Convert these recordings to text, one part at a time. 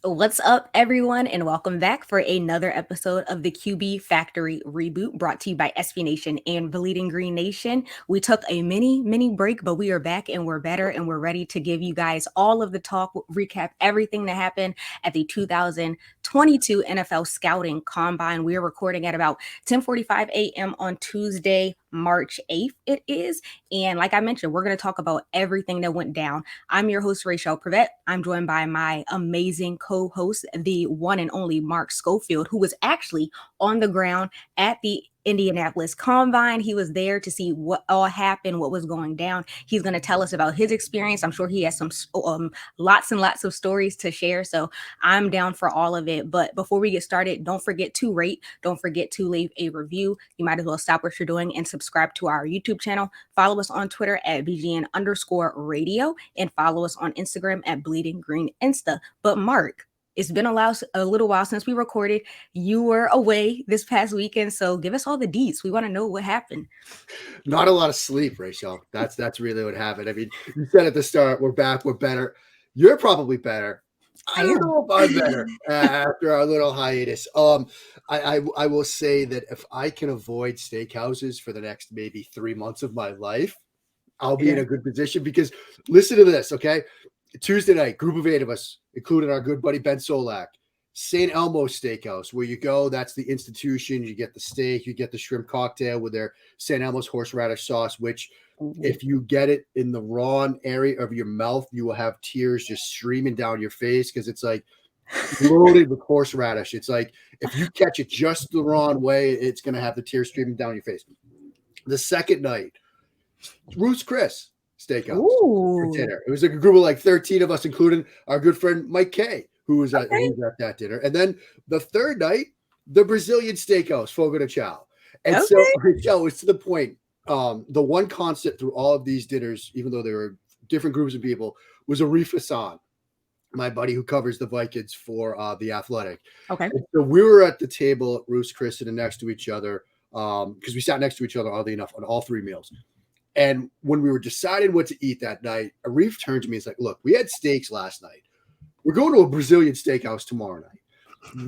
What's up, everyone, and welcome back for another episode of the QB Factory Reboot brought to you by SB Nation and Bleeding Green Nation. We took a mini break, but we are back and we're better and we're ready to give you guys all of the talk, recap everything that happened at the 2022 NFL Scouting Combine. We are recording at about 10:45 a.m. on Tuesday, March 8th. It is. And like I mentioned, we're going to talk about everything that went down. I'm your host, Raichele Privette. I'm joined by my amazing co-host, the one and only Mark Schofield, who was actually on the ground at the Indianapolis Combine. He was there to see what all happened, what was going down. He's going to tell us about his experience. I'm sure he has some lots and lots of stories to share. So I'm down for all of it. But before we get started, don't forget to rate. Don't forget to leave a review. You might as well stop what you're doing and subscribe to our YouTube channel. Follow us on Twitter at BGN_radio and follow us on Instagram at Bleeding Green Insta. But Mark, it's been a little while since we recorded. You were away this past weekend, so give us all the deets. We want to know what happened. Not a lot of sleep, Raichele. That's really what happened. I mean, you said at the start, we're back, we're better. You're probably better. I don't know if I'm better after our little hiatus. I will say that if I can avoid steakhouses for the next maybe 3 months of my life, I'll be in a good position because listen to this, okay? Tuesday night, group of 8 of us, including our good buddy Ben Solak, St. Elmo's Steakhouse, where you go, that's the institution. You get the steak, you get the shrimp cocktail with their St. Elmo's horseradish sauce, which if you get it in the raw area of your mouth, you will have tears just streaming down your face because it's like loaded with horseradish. It's like if you catch it just the wrong way, it's going to have the tears streaming down your face. The second night, Ruth's Chris Steakhouse for dinner. It was like a group of like 13 of us, including our good friend Mike Kay, who was at that dinner. And then the third night, the Brazilian Steakhouse, Fogo de Chao. And so it's to the point. The one constant through all of these dinners, even though there were different groups of people, was Arif Hassan, my buddy who covers the Vikings for The Athletic. Okay. And so we were at the table at Ruth's Chris sitting next to each other because we sat next to each other, oddly enough, on all 3 meals. And when we were deciding what to eat that night, Arif turned to me and was like, look, we had steaks last night. We're going to a Brazilian steakhouse tomorrow night.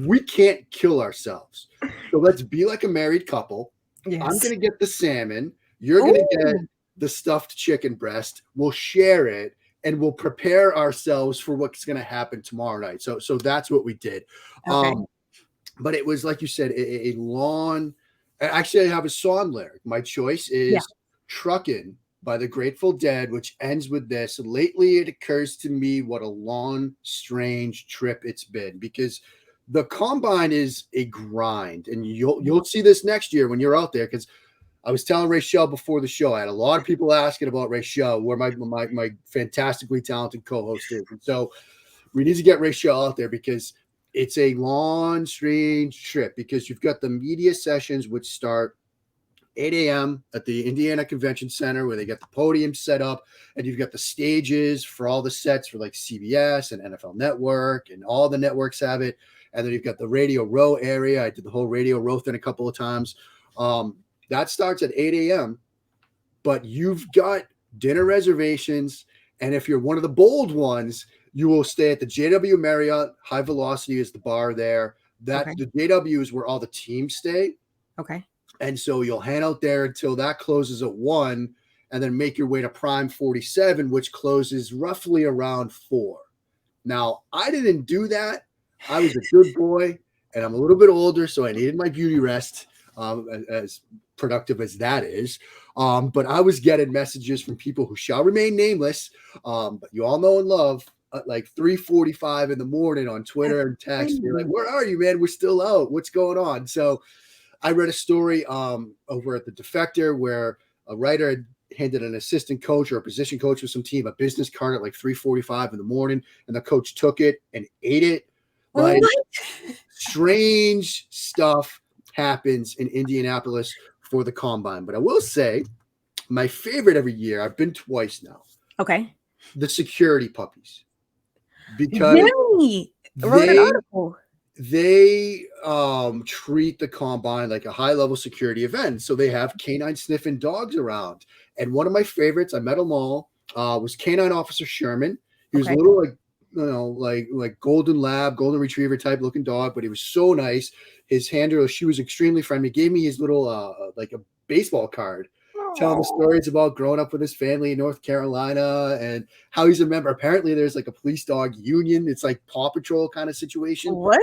We can't kill ourselves. So let's be like a married couple. Yes. I'm going to get the salmon. You're going to get the stuffed chicken breast. We'll share it and we'll prepare ourselves for what's going to happen tomorrow night. So that's what we did. Okay. But it was, like you said, a long – actually, I have a song lyric. My choice is Truckin' by the Grateful Dead, which ends with this. Lately, it occurs to me what a long, strange trip it's been because the combine is a grind. And you'll see this next year when you're out there because I was telling Raichele before the show, I had a lot of people asking about Raichele, where my fantastically talented co-host is. And so we need to get Raichele out there because it's a long, strange trip because you've got the media sessions, which start 8 a.m. at the Indiana Convention Center where they get the podium set up and you've got the stages for all the sets for like CBS and NFL Network and all the networks have it. And then you've got the Radio Row area. I did the whole Radio Row thing a couple of times. That starts at 8 a.m. But you've got dinner reservations. And if you're one of the bold ones, you will stay at the JW Marriott. High Velocity is the bar there. The JW is where all the teams stay. Okay. And so you'll hang out there until that closes at 1 and then make your way to Prime 47, which closes roughly around 4. Now, I didn't do that. I was a good boy and I'm a little bit older, so I needed my beauty rest, as productive as that is. But I was getting messages from people who shall remain nameless, but you all know and love, at like 3:45 in the morning on Twitter and text. They're like, where are you, man? We're still out. What's going on? So I read a story over at the Defector where a writer had handed an assistant coach or a position coach with some team a business card at like 3:45 in the morning, and the coach took it and ate it. Like, strange stuff happens in Indianapolis for the combine. But I will say my favorite every year, I've been twice now. Okay. The security puppies. Because they treat the combine like a high-level security event. So they have canine sniffing dogs around. And one of my favorites, I met them all, was Canine Officer Sherman. He was a little like like golden retriever type looking dog, but he was so nice. His handler, she was extremely friendly. Gave me his little like a baseball card, telling the stories about growing up with his family in North Carolina and how he's a member. Apparently, there's like a police dog union. It's like Paw Patrol kind of situation. What?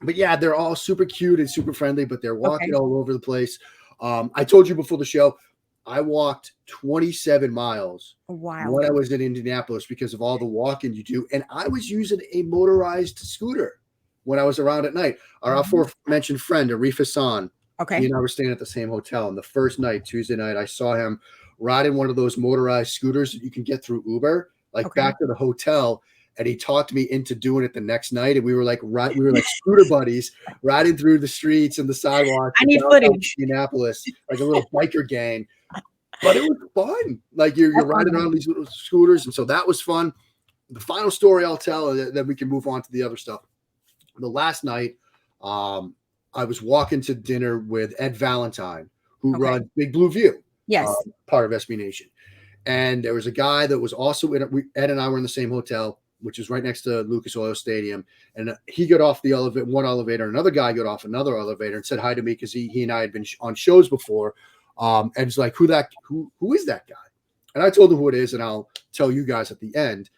But yeah, they're all super cute and super friendly, but they're walking all over the place. I told you before the show, I walked 27 miles when I was in Indianapolis because of all the walking you do. And I was using a motorized scooter when I was around at night. Our aforementioned friend, Arif Hassan, he and I were staying at the same hotel. And the first night, Tuesday night, I saw him riding one of those motorized scooters that you can get through Uber, back to the hotel. And he talked me into doing it the next night. And we were like scooter buddies riding through the streets and the sidewalks. I need footage. Indianapolis, like a little biker gang. But it was fun. Like you're riding around these little scooters. And so that was fun. The final story I'll tell, and then we can move on to the other stuff. The last night, I was walking to dinner with Ed Valentine, who runs Big Blue View. Yes. Part of SB Nation. And there was a guy that was also Ed and I were in the same hotel, which is right next to Lucas Oil Stadium. And he got off the one elevator. Another guy got off another elevator and said hi to me because he and I had been on shows before. And it's like, who is that guy? And I told him who it is, and I'll tell you guys at the end.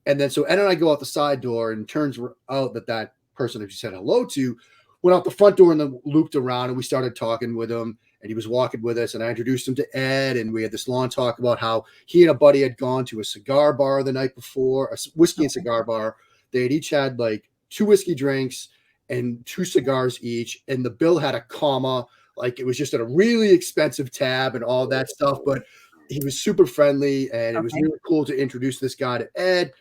And then so Ed and I go out the side door, and turns out that person that you said hello to went out the front door and then looped around, and we started talking with him, and he was walking with us, and I introduced him to Ed, and we had this long talk about how he and a buddy had gone to a cigar bar the night before, a whiskey and cigar bar. They had each had like 2 whiskey drinks and 2 cigars each, and the bill had a comma. Like it was just at a really expensive tab and all that stuff, but he was super friendly, and it was really cool to introduce this guy to Ed.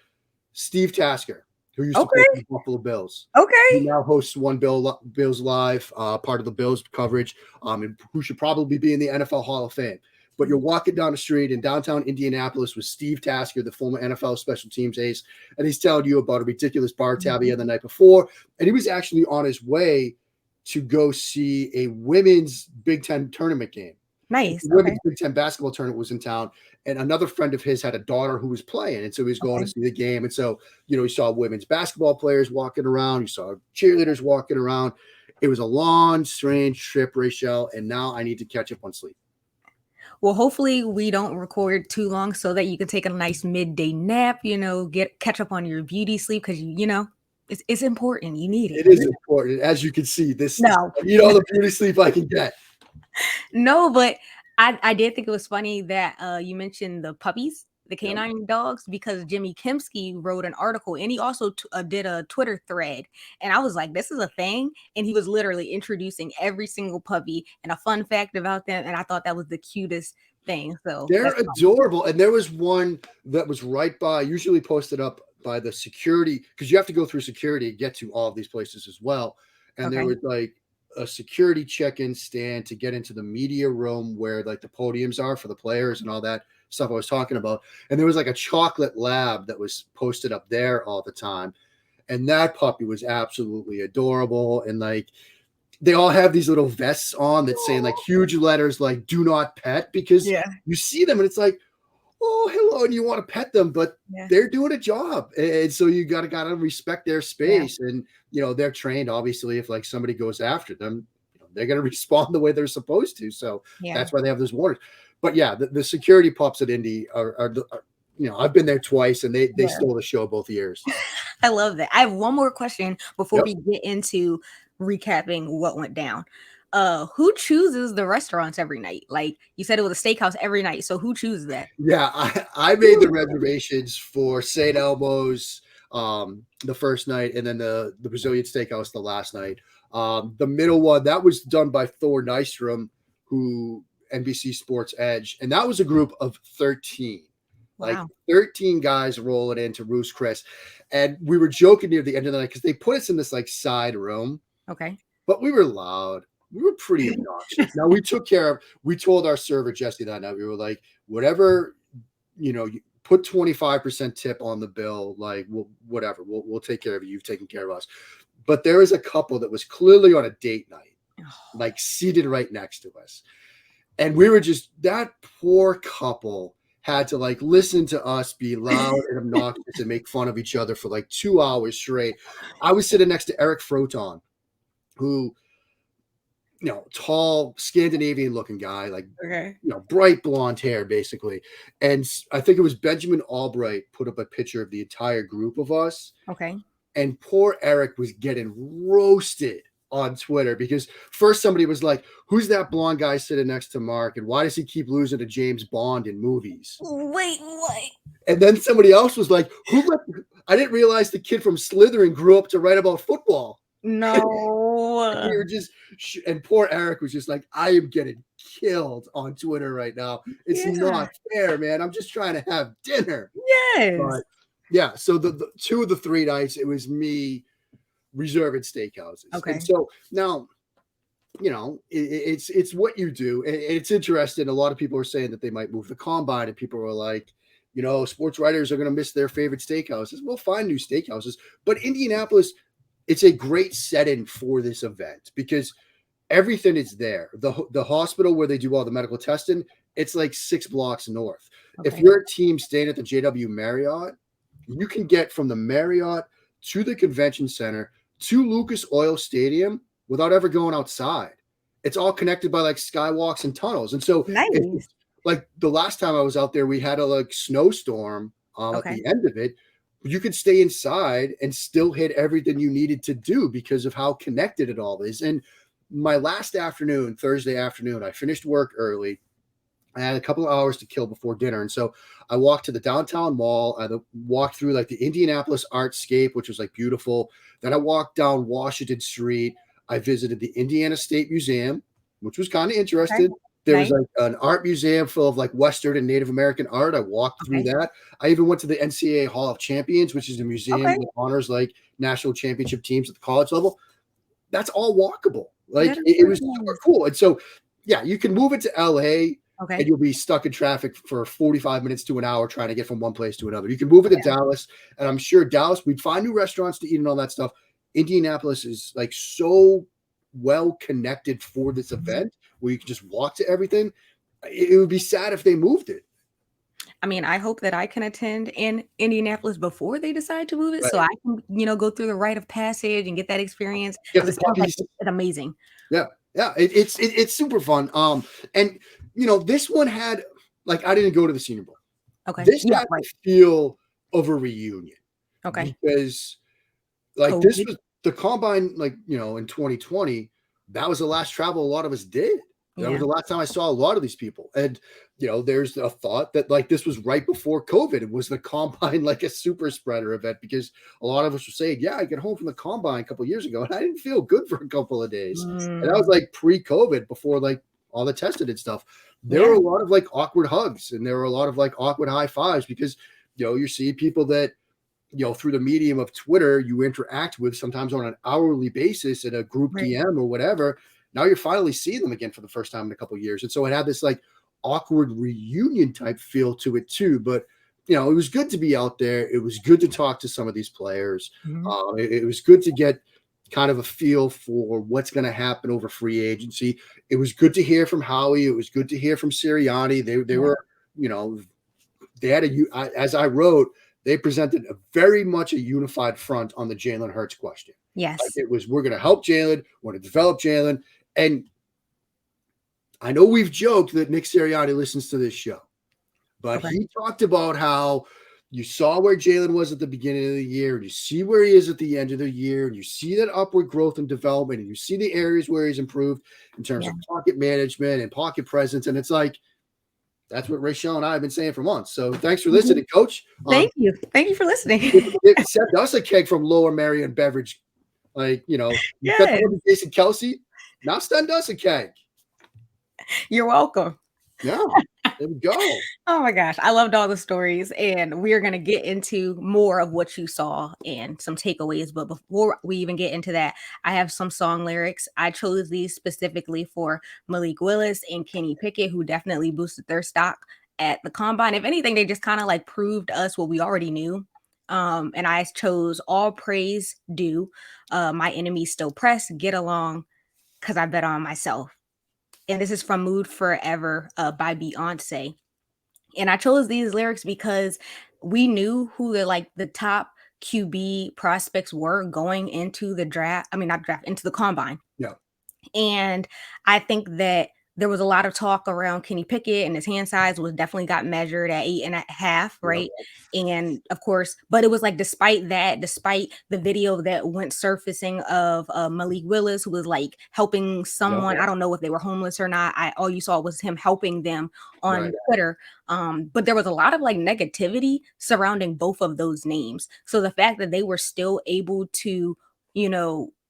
Steve Tasker, who used to play for the Buffalo Bills. He now hosts One Bills Live, part of the Bills coverage, and who should probably be in the NFL Hall of Fame. But you're walking down the street in downtown Indianapolis with Steve Tasker, the former NFL special teams ace, and he's telling you about a ridiculous bar tab he had the night before, and he was actually on his way to go see a women's Big Ten tournament game. Nice. The women's Big Ten basketball tournament was in town, and another friend of his had a daughter who was playing, and so he was going to see the game. And so, he saw women's basketball players walking around. He saw cheerleaders walking around. It was a long, strange trip, Raichele, and now I need to catch up on sleep. Well, hopefully we don't record too long so that you can take a nice midday nap, catch up on your beauty sleep because, it's important. You need it. It is important. As you can see, I need all the beauty sleep I can get. No, but I did think it was funny that you mentioned the puppies, the canine dogs, because Jimmy Kempski wrote an article, and he also did a Twitter thread. And I was like, this is a thing. And he was literally introducing every single puppy and a fun fact about them. And I thought that was the cutest thing. So they're adorable. And there was one that was right by, usually posted up by the security, because you have to go through security to get to all of these places as well. And there was like a security check-in stand to get into the media room where like the podiums are for the players and all that stuff I was talking about. And there was like a chocolate lab that was posted up there all the time. And that puppy was absolutely adorable. And like, they all have these little vests on that say like huge letters, like "do not pet," because you see them and it's like, oh, hello, and you want to pet them, but they're doing a job, and so you gotta respect their space, and they're trained. Obviously, if like somebody goes after them, they're gonna respond the way they're supposed to. So that's why they have those warnings. But the security pups at Indy are I've been there twice, and they stole the show both years. I love that. I have one more question before we get into recapping what went down. Who chooses the restaurants every night? Like you said, it was a steakhouse every night. So who chooses that? Yeah, I made the reservations for St. Elmo's the first night, and then the Brazilian Steakhouse the last night. The middle one, that was done by Thor Nystrom, who NBC Sports Edge, and that was a group of 13. Like 13 guys rolling into Ruth's Chris. And we were joking near the end of the night because they put us in this like side room. Okay. But we were loud. We were pretty obnoxious. Now we told our server, Jesse, that night, we were like, whatever, you put 25% tip on the bill, like we'll take care of you. You've taken care of us. But there was a couple that was clearly on a date night, like seated right next to us. And we were that poor couple had to like listen to us be loud and obnoxious and make fun of each other for like 2 hours straight. I was sitting next to Eric Froton, who, tall Scandinavian looking guy, like, Okay. bright blonde hair basically. And I think it was Benjamin Albright put up a picture of the entire group of us. Okay. And poor Eric was getting roasted on Twitter because first somebody was like, who's that blonde guy sitting next to Mark? And why does he keep losing to James Bond in movies? Wait, what? And then somebody else was like, I didn't realize the kid from Slytherin grew up to write about football. No. We were just, and poor Eric was just like, I am getting killed on Twitter right now. It's not fair, man. I'm just trying to have dinner. Yes. But yeah, so the 2 of the 3 nights, it was me reserving steakhouses. Okay. And so now, it's what you do. And it's interesting. A lot of people are saying that they might move the combine, and people are like, sports writers are going to miss their favorite steakhouses. We'll find new steakhouses. But Indianapolis, it's a great setting for this event because everything is there. The hospital where they do all the medical testing, it's like 6 blocks north. Okay. If you're a team staying at the JW Marriott, you can get from the Marriott to the convention center to Lucas Oil Stadium without ever going outside. It's all connected by like skywalks and tunnels. And so nice. Like the last time I was out there, we had a like snowstorm at the end of it. You could stay inside and still hit everything you needed to do because of how connected it all is. And my last afternoon, Thursday afternoon, I finished work early. I had a couple of hours to kill before dinner. And so I walked to the downtown mall. I walked through like the Indianapolis Artscape, which was like beautiful. Then I walked down Washington Street. I visited the Indiana State Museum, which was kind of interesting. Okay. There was like an art museum full of like Western and Native American art. I walked through that. I even went to the NCAA Hall of Champions, which is a museum that honors like national championship teams at the college level. That's all walkable. Like it was super cool. And so, yeah, you can move it to LA and you'll be stuck in traffic for 45 minutes to an hour trying to get from one place to another. You can move it to Dallas, and I'm sure Dallas, we'd find new restaurants to eat and all that stuff. Indianapolis is like so well connected for this event where you can just walk to everything. It would be sad if they moved it. I mean, I hope that I can attend in Indianapolis before they decide to move it, so I can, go through the rite of passage and get that experience. It sounds like it's amazing. Yeah, it's super fun. And this one had like I didn't go to the Senior Bowl. Okay, this had the feel of a reunion. Okay, because like this was the combine, like in 2020, that was the last travel a lot of us did. That was the last time I saw a lot of these people. And, there's a thought that like this was right before COVID. It was the combine, like a super spreader event, because a lot of us were saying, yeah, I get home from the combine a couple of years ago and I didn't feel good for a couple of days. And that was like pre-COVID, before like all the tested and stuff. There were a lot of like awkward hugs, and there were a lot of like awkward high fives because, you're seeing people that, through the medium of Twitter, you interact with sometimes on an hourly basis in a group DM or whatever. Now you're finally seeing them again for the first time in a couple of years. And so it had this like awkward reunion type feel to it too. But, it was good to be out there. It was good to talk to some of these players. It was good to get kind of a feel for what's going to happen over free agency. It was good to hear from Howie. It was good to hear from Sirianni. They were, they had as I wrote, they presented a very much a unified front on the Jalen Hurts question. Yes. Like it was, we're going to help Jalen. We're going to develop Jalen. And I know we've joked that Nick Sirianni listens to this show, but he talked about how you saw where Jalen was at the beginning of the year, and you see where he is at the end of the year, and you see that upward growth and development, and you see the areas where he's improved in terms of pocket management and pocket presence. And it's like, that's what Raichele and I have been saying for months. So thanks for listening, Coach. Thank you. Thank you for listening. It sent us a keg from Lower Marion Beverage. Like, you got Jason Kelsey. Now send us a keg. You're welcome. Yeah, there we go. Oh my gosh, I loved all the stories, and we're going to get into more of what you saw and some takeaways. But before we even get into that, I have some song lyrics. I chose these specifically for Malik Willis and Kenny Pickett, who definitely boosted their stock at the combine. If anything, they just kind of like proved us what we already knew. And I chose All Praise Due. My enemies still press, get along, because I bet on myself. And this is from Mood Forever by Beyonce. And I chose these lyrics because we knew who the top QB prospects were going into the draft. I mean, not draft, into the combine. Yeah. And I think that there was a lot of talk around Kenny Pickett, and his hand size was definitely got measured at 8.5, Yep. right? And of course, but it was like, despite the video that went surfacing of Malik Willis, who was like helping someone. I don't know if they were homeless or not. All you saw was him helping them on Twitter. But there was a lot of like negativity surrounding both of those names. So the fact that they were still able to,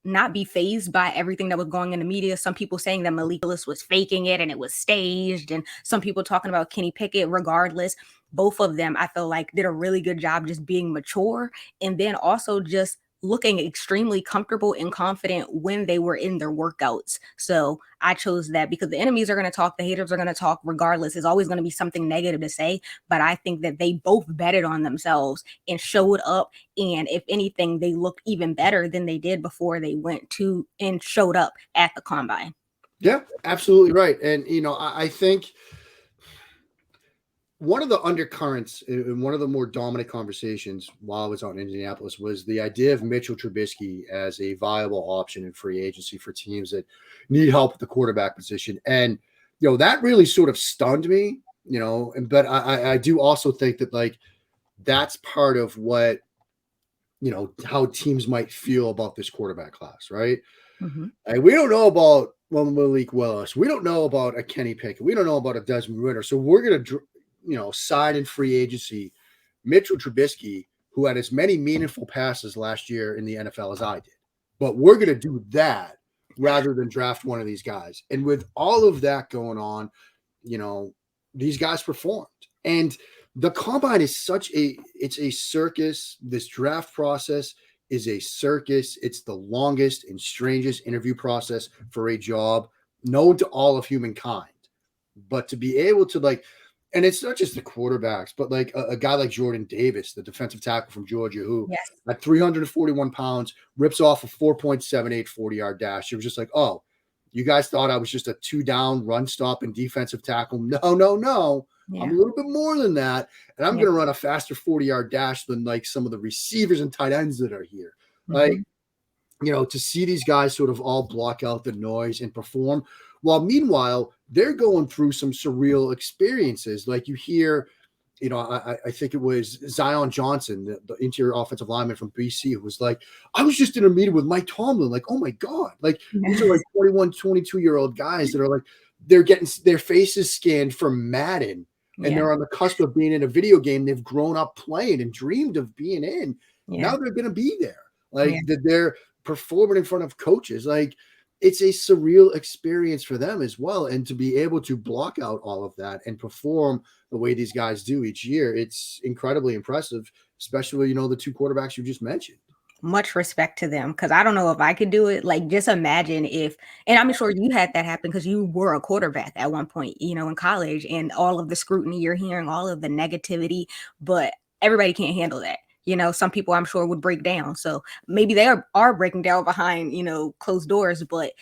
not be phased by everything that was going in the media. Some people saying that Malik Willis was faking it and it was staged, and some people talking about Kenny Pickett. Regardless, both of them, I feel like, did a really good job just being mature, and then also just looking extremely comfortable and confident when they were in their workouts. So I chose that because the enemies are going to talk, the haters are going to talk regardless. There's always going to be something negative to say, but I think that they both betted on themselves and showed up. And if anything, they looked even better than they did before they went to and showed up at the combine. Yeah, absolutely right. And, I think one of the undercurrents in one of the more dominant conversations while I was out in Indianapolis was the idea of Mitchell Trubisky as a viable option in free agency for teams that need help at the quarterback position. And, that really sort of stunned me, but I do also think that, like, that's part of what, how teams might feel about this quarterback class, right? Mm-hmm. And we don't know about Malik Willis. We don't know about a Kenny Pickett. We don't know about a Desmond Ritter. So we're going to sign in free agency Mitchell Trubisky, who had as many meaningful passes last year in the NFL as I did. But we're going to do that rather than draft one of these guys. And with all of that going on, these guys performed. And the combine is it's a circus. This draft process is a circus. It's the longest and strangest interview process for a job known to all of humankind. But to be able to, and it's not just the quarterbacks, but like a guy like Jordan Davis, the defensive tackle from Georgia, who at 341 pounds rips off a 4.78 40-yard dash. It was just like, oh, you guys thought I was just a 2-down run stop and defensive tackle. No. Yeah. I'm a little bit more than that. And I'm going to run a faster 40-yard dash than like some of the receivers and tight ends that are here. Mm-hmm. Like, to see these guys sort of all block out the noise and perform, while meanwhile, they're going through some surreal experiences. Like you hear, I think it was Zion Johnson, the interior offensive lineman from BC, who was like, I was just in a meeting with Mike Tomlin. Like, oh my God. Like, these are like 21, 22-year-old guys that are like, they're getting their faces scanned from Madden. And they're on the cusp of being in a video game they've grown up playing and dreamed of being in. Yeah. Now they're going to be there. Like, they're performing in front of coaches. Like, it's a surreal experience for them as well. And to be able to block out all of that and perform the way these guys do each year, it's incredibly impressive, especially, the two quarterbacks you just mentioned. Much respect to them, because I don't know if I could do it. Like, just imagine if, and I'm sure you had that happen because you were a quarterback at one point, in college, and all of the scrutiny you're hearing, all of the negativity, but everybody can't handle that. Some people I'm sure would break down. So maybe they are breaking down behind, closed doors, but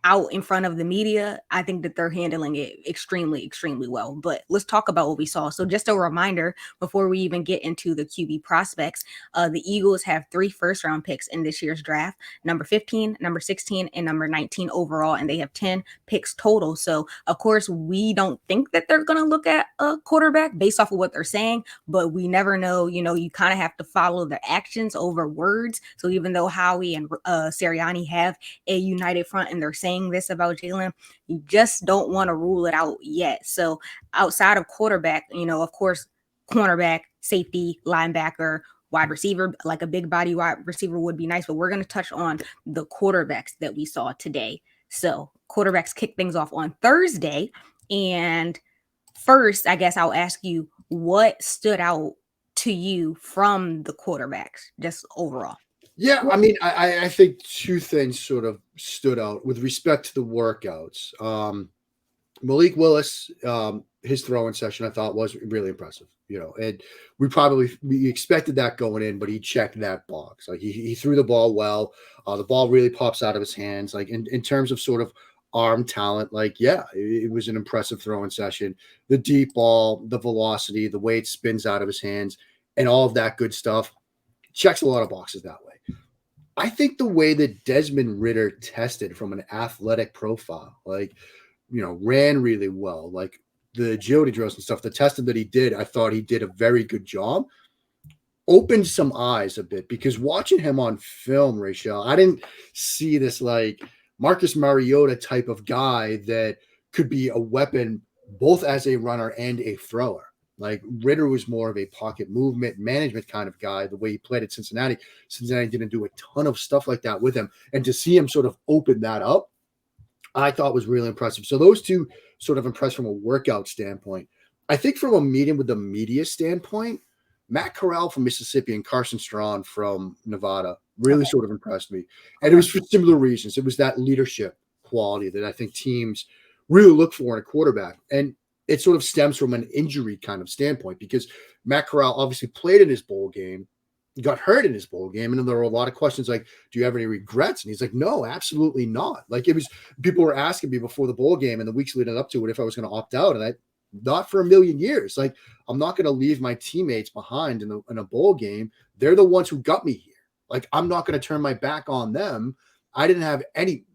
out in front of the media, I think that they're handling it extremely, extremely well. But let's talk about what we saw. So just a reminder, before we even get into the QB prospects, the Eagles have 3 first-round picks in this year's draft, number 15, number 16, and number 19 overall, and they have 10 picks total. So, of course, we don't think that they're going to look at a quarterback based off of what they're saying, but we never know. You kind of have to follow their actions over words. So even though Howie and Sirianni have a united front and they're saying this about Jalen, you just don't want to rule it out yet. So outside of quarterback, of course, cornerback, safety, linebacker, wide receiver, like a big body wide receiver would be nice, but we're going to touch on the quarterbacks that we saw today. So quarterbacks kick things off on Thursday. And first, I guess I'll ask you, what stood out to you from the quarterbacks just overall? Yeah, I mean, I think two things sort of stood out with respect to the workouts. Malik Willis, his throwing session, I thought was really impressive. And we expected that going in, but he checked that box. Like he threw the ball well. The ball really pops out of his hands. Like in terms of sort of arm talent, like, yeah, it was an impressive throwing session. The deep ball, the velocity, the way it spins out of his hands, and all of that good stuff checks a lot of boxes that way. I think the way that Desmond Ritter tested from an athletic profile, like, ran really well, like the agility drills and stuff, the testing that he did, I thought he did a very good job. Opened some eyes a bit, because watching him on film, Raichele, I didn't see this like Marcus Mariota type of guy that could be a weapon both as a runner and a thrower. Like, Ritter was more of a pocket movement management kind of guy, the way he played at Cincinnati. Cincinnati didn't do a ton of stuff like that with him. And to see him sort of open that up, I thought was really impressive. So those two sort of impressed from a workout standpoint. I think from a meeting with the media standpoint, Matt Corral from Mississippi and Carson Strong from Nevada really sort of impressed me. And it was for similar reasons. It was that leadership quality that I think teams really look for in a quarterback. And it sort of stems from an injury kind of standpoint, because Matt Corral obviously played in his bowl game, got hurt in his bowl game. And then there were a lot of questions like, do you have any regrets? And he's like, no, absolutely not. Like, people were asking me before the bowl game and the weeks leading up to it if I was going to opt out. And not for a million years. Like, I'm not going to leave my teammates behind in a bowl game. They're the ones who got me here. Like, I'm not going to turn my back on them. I didn't have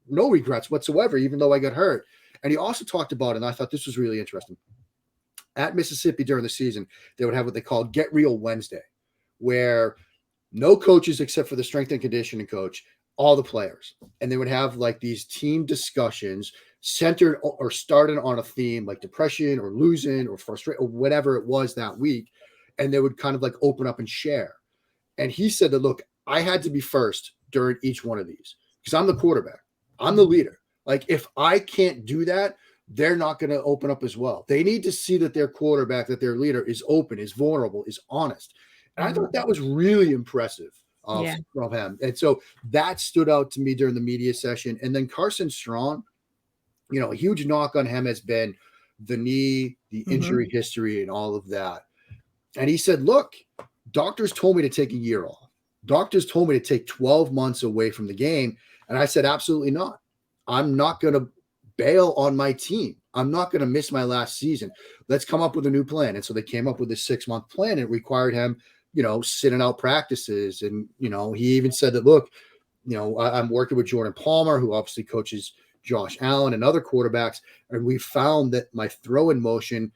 no regrets whatsoever, even though I got hurt. And he also talked about, and I thought this was really interesting, at Mississippi during the season, they would have what they call Get Real Wednesday, where no coaches except for the strength and conditioning coach, all the players. And they would have like these team discussions centered or started on a theme like depression or losing or frustration or whatever it was that week. And they would kind of like open up and share. And he said that, look, I had to be first during each one of these because I'm the quarterback. I'm the leader. Like, if I can't do that, they're not going to open up as well. They need to see that their quarterback, that their leader is open, is vulnerable, is honest. And I thought that was really impressive from him. And so that stood out to me during the media session. And then Carson Strong, a huge knock on him has been the knee, the injury history, and all of that. And he said, look, doctors told me to take a year off. Doctors told me to take 12 months away from the game. And I said, absolutely not. I'm not going to bail on my team. I'm not going to miss my last season. Let's come up with a new plan. And so they came up with a 6-month plan. It required him, sitting out practices. And, he even said that, look, I'm working with Jordan Palmer, who obviously coaches Josh Allen and other quarterbacks. And we found that my throwing motion,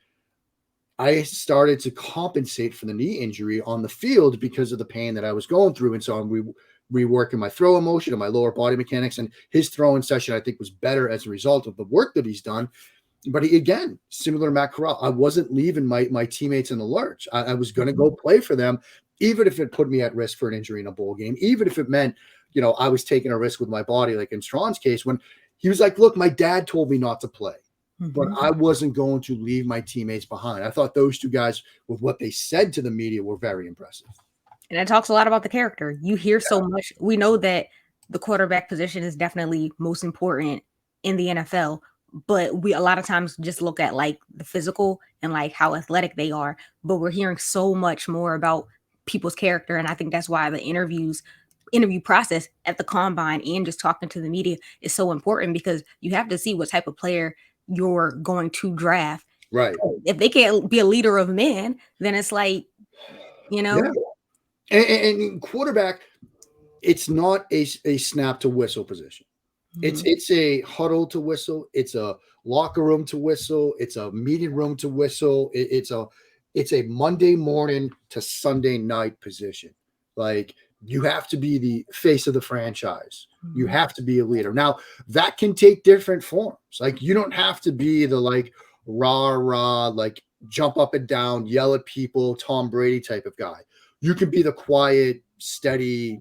I started to compensate for the knee injury on the field because of the pain that I was going through. And so I'm reworking my throwing motion and my lower body mechanics. And his throwing session, I think, was better as a result of the work that he's done. But he, again, similar to Matt Corral, I wasn't leaving my teammates in the lurch. I was going to go play for them, even if it put me at risk for an injury in a bowl game, even if it meant, I was taking a risk with my body, like in Strong's case, when he was like, look, my dad told me not to play, but I wasn't going to leave my teammates behind. I thought those two guys, with what they said to the media, were very impressive. And it talks a lot about the character. You hear so much. We know that the quarterback position is definitely most important in the NFL, but we a lot of times just look at like the physical and like how athletic they are, but we're hearing so much more about people's character. And I think that's why the interview process at the combine and just talking to the media is so important, because you have to see what type of player you're going to draft. Right. If they can't be a leader of men, then it's like, Yeah. And quarterback, it's not a snap to whistle position. It's a huddle to whistle. It's a locker room to whistle. It's a meeting room to whistle. It's a Monday morning to Sunday night position. Like, you have to be the face of the franchise. You have to be a leader. Now, that can take different forms. Like, you don't have to be the like rah, like jump up and down, yell at people, Tom Brady type of guy. You can be the quiet, steady,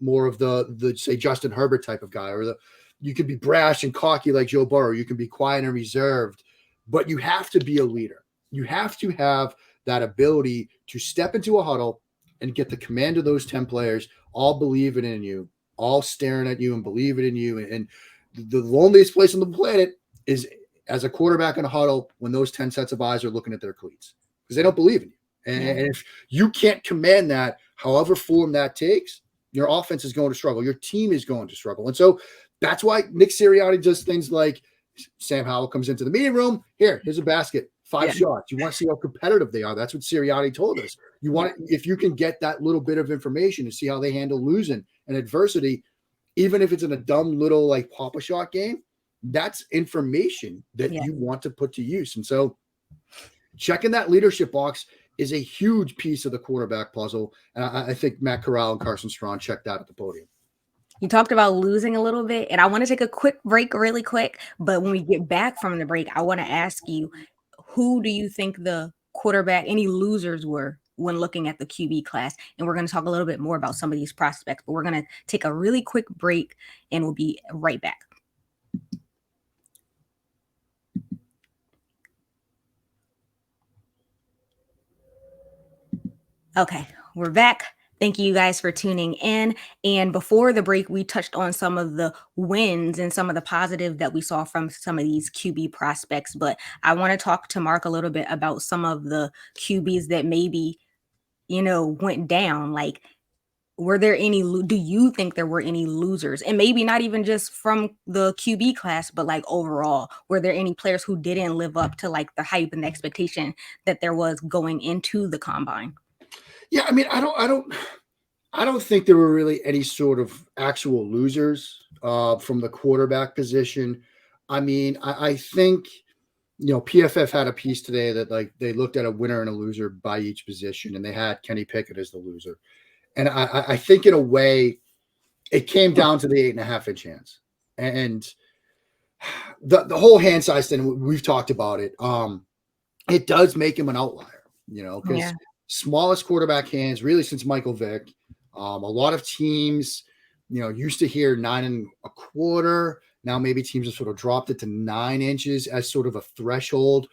more of the say Justin Herbert type of guy, or you can be brash and cocky like Joe Burrow. You can be quiet and reserved, but you have to be a leader. You have to have that ability to step into a huddle and get the command of those 10 players, all believing in you, all staring at you and believing in you. And the loneliest place on the planet is as a quarterback in a huddle when those 10 sets of eyes are looking at their cleats because they don't believe in you. And if you can't command that, however form that takes, your offense is going to struggle. Your team is going to struggle. And so That's why Nick Sirianni does things like Sam Howell comes into the meeting room. Here's a basket, 5 shots. You want to see how competitive they are. That's what Sirianni told us. You want if you can get that little bit of information to see how they handle losing and adversity, even if it's in a dumb little like pop a shot game, that's information that you want to put to use. And so checking that leadership box is a huge piece of the quarterback puzzle. And I think Matt Corral and Carson Strong checked out at the podium. You talked about losing a little bit, and I want to take a quick break really quick. But when we get back from the break, I want to ask you, who do you think the quarterback, any losers were when looking at the QB class? And we're going to talk a little bit more about some of these prospects, but we're going to take a really quick break and we'll be right back. Okay, we're back. Thank you guys for tuning in. And before the break, we touched on some of the wins and some of the positive that we saw from some of these QB prospects. But I want to talk to Mark a little bit about some of the QBs that maybe, went down. Like, were there do you think there were any losers? And maybe not even just from the QB class, but like overall, were there any players who didn't live up to like the hype and the expectation that there was going into the combine? Yeah, I mean, I don't think there were really any sort of actual losers from the quarterback position. I mean, I think, PFF had a piece today that like they looked at a winner and a loser by each position, and they had Kenny Pickett as the loser. And I think in a way, it came down to the 8.5-inch hands, and the whole hand size thing. We've talked about it. It does make him an outlier, because smallest quarterback hands really since Michael Vick. A lot of teams, used to hear 9.25. Now maybe teams have sort of dropped it to 9 inches as sort of a threshold.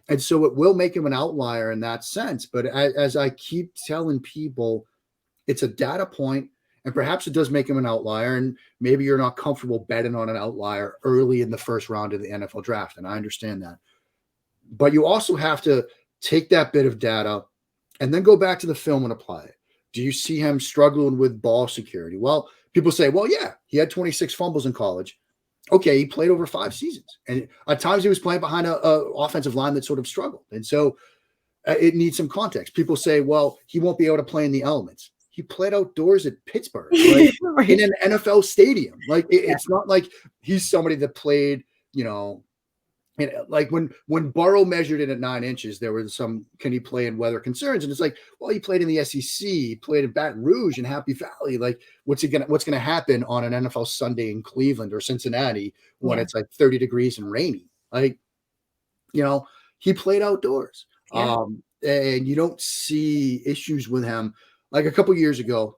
And so it will make him an outlier in that sense. But as I keep telling people, it's a data point, and perhaps it does make him an outlier. And maybe you're not comfortable betting on an outlier early in the first round of the NFL draft. And I understand that. But you also have to take that bit of data and then go back to the film and apply it. Do you see him struggling with ball security? Well, people say, well, yeah, he had 26 fumbles in college. Okay, he played over 5 seasons. And at times he was playing behind a offensive line that sort of struggled. And so it needs some context. People say, well, he won't be able to play in the elements. He played outdoors at Pittsburgh, like, right, in an NFL stadium. Like it's not like he's somebody that played, and like when Burrow measured it at 9 inches, there was some, can he play in weather concerns? And it's like, well, he played in the SEC, he played in Baton Rouge and Happy Valley. Like what's going to happen on an NFL Sunday in Cleveland or Cincinnati when it's like 30 degrees and rainy? Like, he played outdoors. And you don't see issues with him. Like a couple years ago,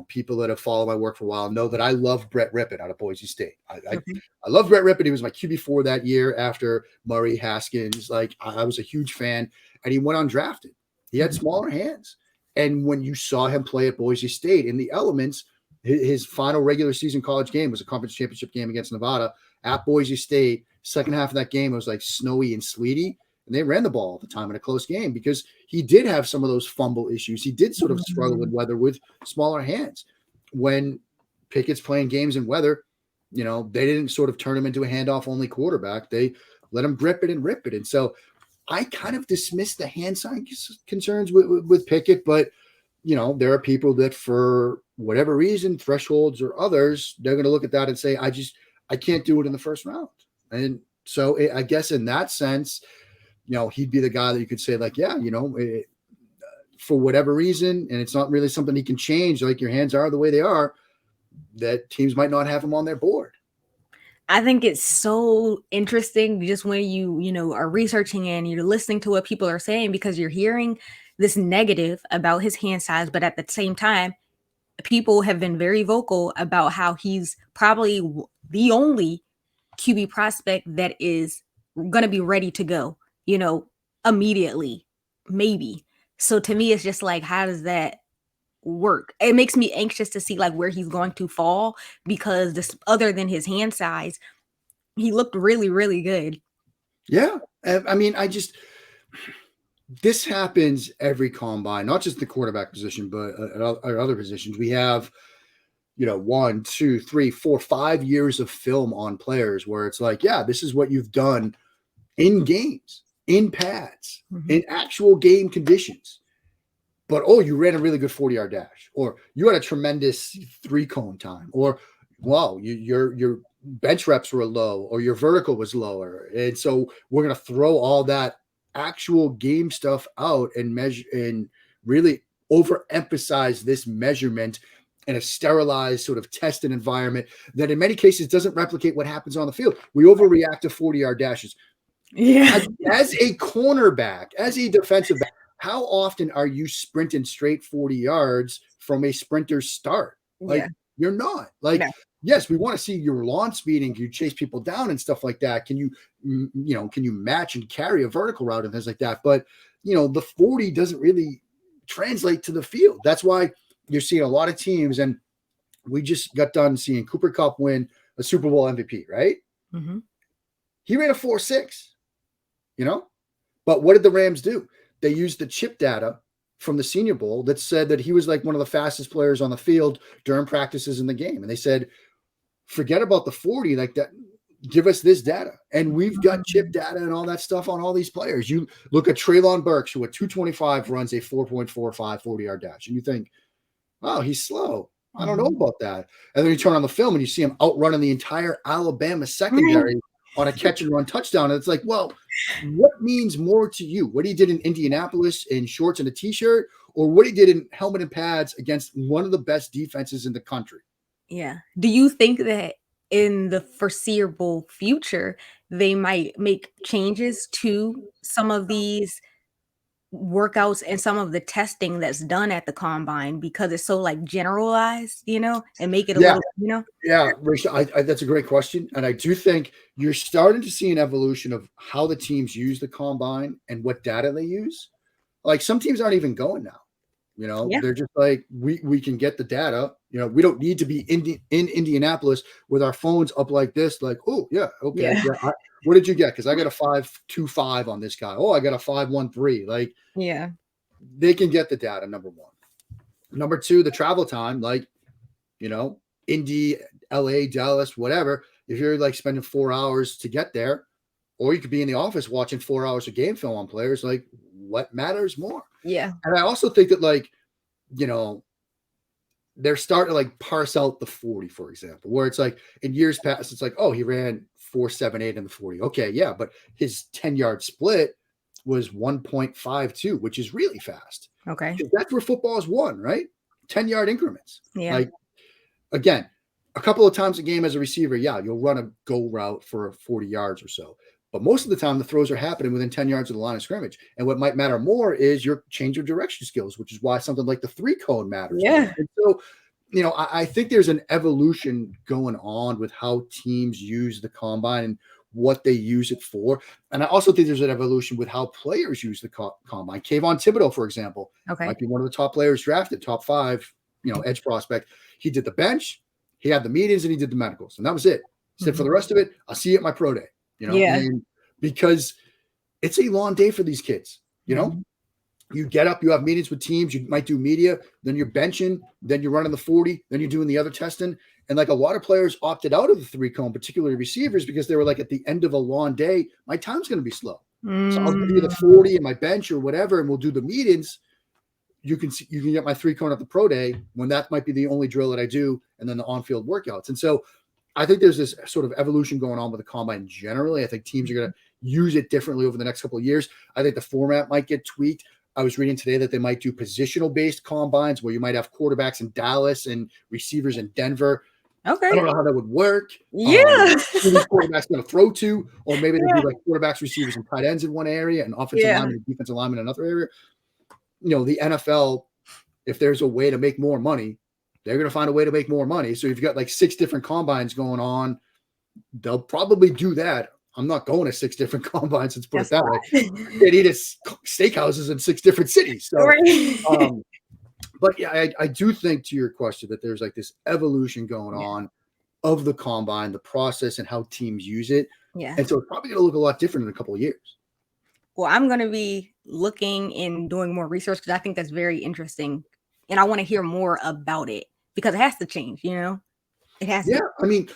people that have followed my work for a while know that I love Brett Ripon out of Boise State. I love Brett Ripon. He was my QB4 that year after Murray Haskins. Like I was a huge fan, and he went undrafted. He had smaller hands. And when you saw him play at Boise State in the elements, his final regular season college game was a conference championship game against Nevada at Boise State. Second half of that game, it was like snowy and sleety. And they ran the ball all the time in a close game because he did have some of those fumble issues. He did sort of struggle with weather with smaller hands. When Pickett's playing games in weather, they didn't sort of turn him into a handoff-only quarterback. They let him grip it and rip it. And so I kind of dismiss the hand sign concerns with Pickett, but, there are people that for whatever reason, thresholds or others, they're going to look at that and say, I can't do it in the first round. And so I guess in that sense, he'd be the guy that you could say like, for whatever reason, and it's not really something he can change, like your hands are the way they are, that teams might not have him on their board. I think it's so interesting just when you are researching and you're listening to what people are saying, because you're hearing this negative about his hand size, but at the same time, people have been very vocal about how he's probably the only QB prospect that is going to be ready to go, immediately, maybe. So to me, it's just like, how does that work? It makes me anxious to see like where he's going to fall, because this, other than his hand size, he looked really, really good. Yeah. I mean, this happens every combine, not just the quarterback position, but at other positions. We have 1, 2, 3, 4, 5 years of film on players where it's like, yeah, this is what you've done in games, in pads, in actual game conditions. But, you ran a really good 40-yard dash, or you had a tremendous 3-cone time, or, wow, your bench reps were low, or your vertical was lower. And so we're going to throw all that actual game stuff out and measure and really overemphasize this measurement in a sterilized sort of tested environment that in many cases doesn't replicate what happens on the field. We overreact to 40-yard dashes. Yeah. As a cornerback, as a defensive back, how often are you sprinting straight 40 yards from a sprinter's start? Like, you're not. Like, yes, we want to see your launch speed and you chase people down and stuff like that. Can you match and carry a vertical route and things like that? But, the 40 doesn't really translate to the field. That's why you're seeing a lot of teams, and we just got done seeing Cooper Kupp win a Super Bowl MVP, right? Mm-hmm. He ran a 4.6, but what did the Rams do? They used the chip data from the Senior Bowl that said that he was like one of the fastest players on the field during practices in the game. And they said, forget about the 40, like that. Give us this data. And we've got chip data and all that stuff on all these players. You look at Treylon Burks, who at 225 runs a 4.45 40-yard dash. And you think, oh, he's slow. I don't know about that. And then you turn on the film and you see him outrunning the entire Alabama secondary on a catch and run touchdown. And it's like, well, what means more to you? What he did in Indianapolis in shorts and a t-shirt, or what he did in helmet and pads against one of the best defenses in the country? Yeah. Do you think that in the foreseeable future, they might make changes to some of these workouts and some of the testing that's done at the combine because it's so like generalized, and make it a little, Yeah, Raichele, that's a great question. And I do think you're starting to see an evolution of how the teams use the combine and what data they use. Like some teams aren't even going now. They're just like, we can get the data. We don't need to be in Indianapolis with our phones up like this. Like, oh, yeah, okay. Yeah. What did you get? Because I got a 5.25 on this guy. Oh, I got a 5.13. Like, they can get the data, number one. Number two, the travel time, like, Indy, LA, Dallas, whatever. If you're like spending 4 hours to get there, or you could be in the office watching 4 hours of game film on players, like, what matters more? Yeah. And I also think that, like, they're starting to like parse out the 40, for example, where it's like in years past, it's like, oh, he ran 4.78 in the 40. Okay, yeah, but his 10-yard split was 1.52, which is really fast. Okay. That's where football is won, right? 10-yard increments. Yeah. Like, again, a couple of times a game as a receiver, yeah, you'll run a go route for 40 yards or so. But most of the time, the throws are happening within 10 yards of the line of scrimmage. And what might matter more is your change of direction skills, which is why something like the 3-cone matters. Yeah. And so, I think there's an evolution going on with how teams use the combine and what they use it for. And I also think there's an evolution with how players use the combine. Kayvon Thibodeau, for example, might be one of the top players drafted, top 5, edge prospect. He did the bench, he had the meetings, and he did the medicals. And that was it. He said, for the rest of it, I'll see you at my pro day. And because it's a long day for these kids, you get up, you have meetings with teams, you might do media, then you're benching, then you're running the 40, then you're doing the other testing. And like a lot of players opted out of the 3-cone, particularly receivers, because they were like, at the end of a long day, my time's going to be slow. So I'll give you the 40 and my bench or whatever, and we'll do the meetings. You can get my 3-cone at the pro day when that might be the only drill that I do, and then the on-field workouts. And so I think there's this sort of evolution going on with the combine generally. I think teams are going to use it differently over the next couple of years. I think the format might get tweaked. I was reading today that they might do positional-based combines where you might have quarterbacks in Dallas and receivers in Denver. Okay. I don't know how that would work. Yeah. Who these quarterbacks going to throw to, or maybe they do like quarterbacks, receivers, and tight ends in one area, and offensive linemen and defensive linemen in another area. The NFL, if there's a way to make more money, they're going to find a way to make more money. So if you've got like 6 different combines going on, they'll probably do that. I'm not going to 6 different combines. Let's put it that way. They need steakhouses in 6 different cities. So, but yeah, I do think, to your question, that there's like this evolution going on of the combine, the process, and how teams use it. Yeah. And so it's probably going to look a lot different in a couple of years. Well, I'm going to be looking and doing more research because I think that's very interesting. And I want to hear more about it. because it has to change, it has Yeah, to. I mean,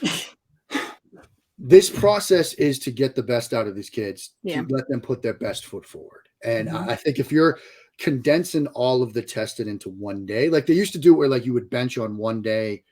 this process is to get the best out of these kids, Yeah. to let them put their best foot forward. And Mhm. I think if you're condensing all of the testing into one day, like they used to do, where like you would bench on one day,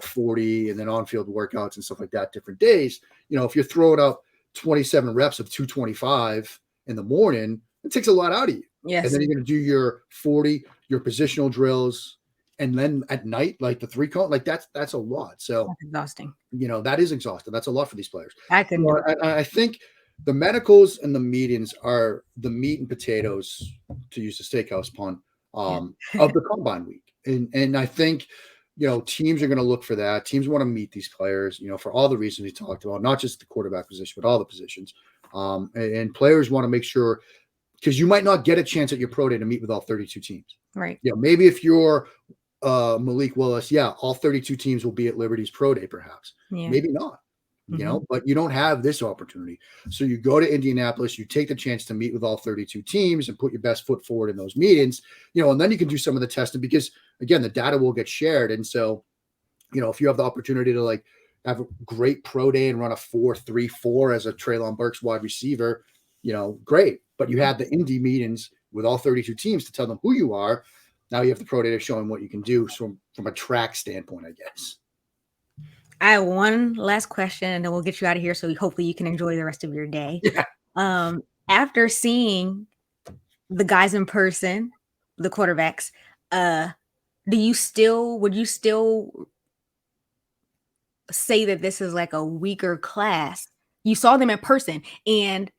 40, and then on-field workouts and stuff like that, different days. If you're throwing up 27 reps of 225 in the morning, it takes a lot out of you. And Yes. then you're going to do your 40, your positional drills, and then at night, like the 3 count, like that's a lot. So That's exhausting. that is exhausting. That's a lot for these players. I couldn't do it. I think the medicals and the meetings are the meat and potatoes, to use the steakhouse pun, Yeah. of the combine week. And I think, teams are going to look for that. Teams want to meet these players, for all the reasons we talked about, not just the quarterback position, but all the positions. And players want to make sure, because you might not get a chance at your pro day to meet with all 32 teams. Right. Maybe if you're Malik Willis, all 32 teams will be at Liberty's pro day, perhaps. Yeah. Maybe not, but you don't have this opportunity. So you go to Indianapolis, you take the chance to meet with all 32 teams and put your best foot forward in those meetings, and then you can do some of the testing, because again, the data will get shared. And so, if you have the opportunity to like have a great pro day and run a 4.34 as a Treylon Burks wide receiver, great. But you have the Indy meetings with all 32 teams to tell them who you are. Now you have the pro data showing what you can do from a track standpoint, I guess. I have one last question, and then we'll get you out of here, so hopefully you can enjoy the rest of your day. Yeah. After seeing the guys in person, the quarterbacks, would you still say that this is like a weaker class? You saw them in person, and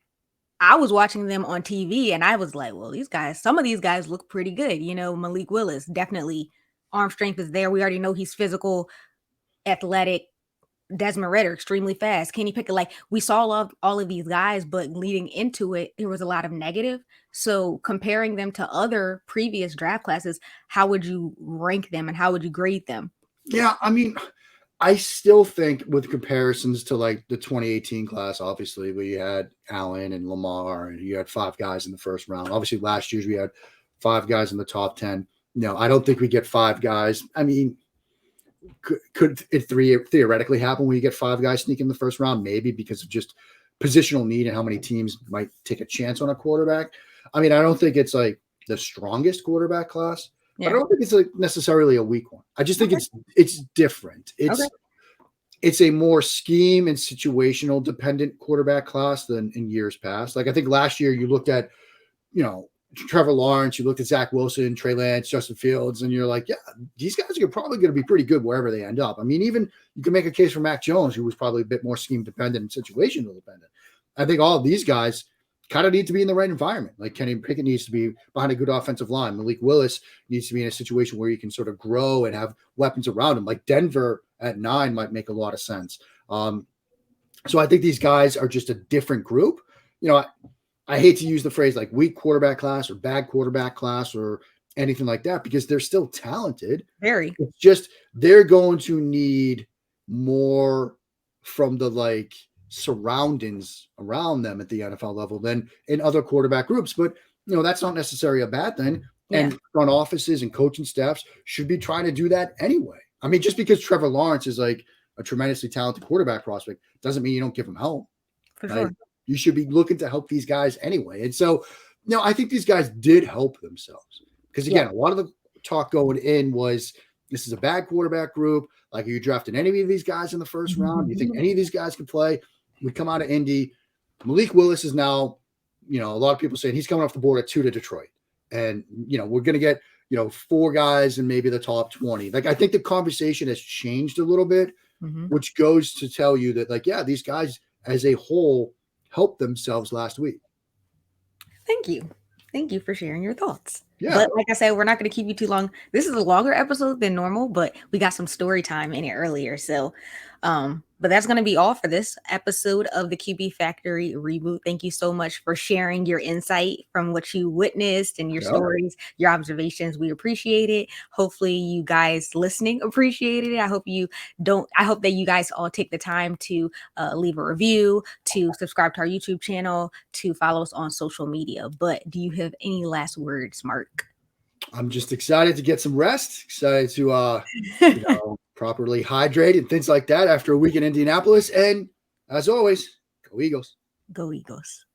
I was watching them on TV, and I was like, well, some of these guys look pretty good. Malik Willis, definitely arm strength is there. We already know he's physical, athletic. Desmond Ritter, extremely fast. Kenny Pickett, like we saw all of these guys, but leading into it, there was a lot of negative. So comparing them to other previous draft classes, how would you rank them and how would you grade them? Yeah, I mean, I still think with comparisons to like the 2018 class, obviously, where you had Allen and Lamar, and you had 5 guys in the first round. Obviously, last year's we had 5 guys in the top 10. I don't think we get 5 guys. I mean, could it theoretically happen when you get 5 guys sneaking in the first round? Maybe, because of just positional need and how many teams might take a chance on a quarterback. I mean, I don't think it's like the strongest quarterback class, but I don't think it's like necessarily a weak one. I just think it's different. It's a more scheme and situational dependent quarterback class than in years past. Like I think last year you looked at, Trevor Lawrence, you looked at Zach Wilson, Trey Lance, Justin Fields, and you're like, yeah, these guys are probably going to be pretty good wherever they end up. I mean, even you can make a case for Mac Jones, who was probably a bit more scheme dependent and situational dependent. I think all of these guys kind of need to be in the right environment. Like Kenny Pickett needs to be behind a good offensive line. Malik Willis needs to be in a situation where he can sort of grow and have weapons around him. Like Denver at 9 might make a lot of sense. So I think these guys are just a different group. I hate to use the phrase like weak quarterback class or bad quarterback class or anything like that, because they're still talented. Very. It's just they're going to need more from the like surroundings around them at the NFL level than in other quarterback groups. But that's not necessarily a bad thing. Yeah. And front offices and coaching staffs should be trying to do that anyway. I mean, just because Trevor Lawrence is like a tremendously talented quarterback prospect doesn't mean you don't give him help. For right? sure. You should be looking to help these guys anyway. And so, I think these guys did help themselves, because again, a lot of the talk going in was this is a bad quarterback group. Like, are you drafting any of these guys in the first round? Do you think any of these guys can play? We come out of Indy. Malik Willis is now, a lot of people saying he's coming off the board at 2 to Detroit. And, we're going to get, 4 guys in maybe the top 20. Like, I think the conversation has changed a little bit, which goes to tell you that, like, yeah, these guys as a whole helped themselves last week. Thank you. Thank you for sharing your thoughts. Yeah. But like I said, we're not going to keep you too long. This is a longer episode than normal, but we got some story time in it earlier. So, but that's going to be all for this episode of the QB Factory Reboot. Thank you so much for sharing your insight from what you witnessed and your stories, your observations. We appreciate it. Hopefully you guys listening appreciated it. I hope that you guys all take the time to leave a review, to subscribe to our YouTube channel, to follow us on social media. But do you have any last words, Mark? I'm just excited to get some rest, excited to properly hydrate and things like that after a week in Indianapolis. And as always, go Eagles. Go Eagles.